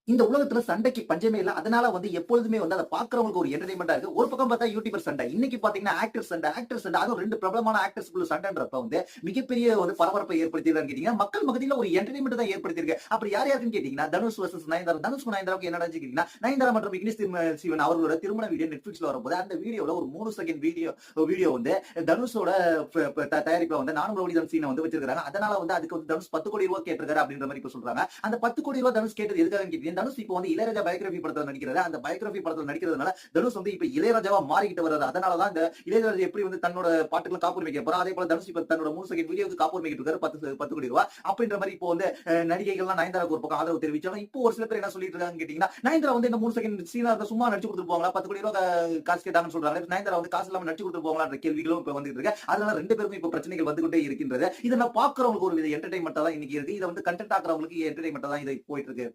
இந்த உலகத்துல சண்டைக்கு பஞ்சமே இல்ல. அதனால எப்பொழுதுமே அத பார்க்கிறவங்களுக்கு ஒரு என்டர்டெயின்மென்ட்டா இருக்கு. ஒரு பக்கம் பார்த்தா யூடியூபர் சண்டை. இன்னைக்கு பார்த்தீங்கன்னா ஆக்டர் சண்டை. அதுவும் 2 பிரபலமான ஆக்டர்ஸ்க்குள்ள சண்டைன்றப்ப மிகப்பெரிய பரபரப்பை ஏற்படுத்தியதான்னு கேட்டீங்கன்னா, மக்கள் மத்தியில ஒரு என்டர்டெயின்மென்ட் தான் ஏற்படுத்தியிருக்கு. அப்படி யார் யாருக்குன்னு கேட்டீங்கன்னா, தனுஷ் வெர்சஸ் நயன்தாரா. தனுஷ்க்கும் நயன்தாராவுக்கும் என்ன நடந்துச்சுன்னு கேட்டீங்கன்னா, நயன்தாரா மற்றும் விக்னேஷ் சிவன் அவர்களோட திருமண வீடியோ Netflixல வரும்போது, அந்த வீடியோல ஒரு 3 செகண்ட் வீடியோ தனுஷோட தயாரிப்புல நானும் ரவுடிதான் சீன வச்சிருக்காங்க. அதனால அதுக்கு தனுஷ் ₹10,00,00,000 கேட்டிருக்காரு அப்படின்ற மாரி இப்ப சொல்றாங்க. அந்த ₹10,00,00,000 தனுஷ் கேட்டது எதுக்காகன்னு கேட்டீங்கன்னா, தனுஷ் இப்போ இளையராஜா பயோகிராபி படத்துல நடிக்கிறாரு. அந்த பயோகிராபி படத்துல நடிக்கிறதுனால தனுஷ் இப்ப இளையராஜாவா மாறிக்கிட்டு வர்றாரு. அதனால தான் இந்த இளையராஜா எப்படி தன்னோட பாட்டுக்கு காப்புரிமை கேட்க போறா, அதே போல தனுஷ் இப்ப தன்னோட 3 செகண்ட் வீடியோக்கு காப்புரிமை கேட்டு இருக்காரு. 10,00,00,000 அப்படின்ற மாதிரி இப்போ நடிகைகள்லாம் நயன்தாராக்கு ஒரு பக்கம் ஆதரவு தெரிவிச்சாலும், இப்போ ஒரு சில பேர் என்ன சொல்லிட்டு இருக்காங்கன்னு கேட்டீங்கன்னா, நயன்தாரா இந்த 3 செகண்ட் சீனா இருந்தா சும்மா நடிச்சு கொடுத்துட்டு போவாங்களா, ₹10,00,00,000 காசு கேட்டாங்கன்னு சொல்றாங்க. நயன்தாரா காசு இல்லாம நடிச்சு கொடுத்துட்டு போவாங்களான்ற கேள்விகளும் இப்ப வந்துட்டு இருக்கு. அதனால 2 பேருக்கும் இப்ப பிரச்சனைகள் வந்து கொண்டே இருக்கின்றது. இத நான் பார்க்கிறவங்களுக்கு ஒரு வித என்டர்டெயின்மென்ட்டா தான் இன்னைக்கு இருக்கு. இத கன்டென்ட் ஆக்குறவங்களுக்கு என்டர்டெயின்மென்ட்டா தான் இது போயிட்டு இருக்கு.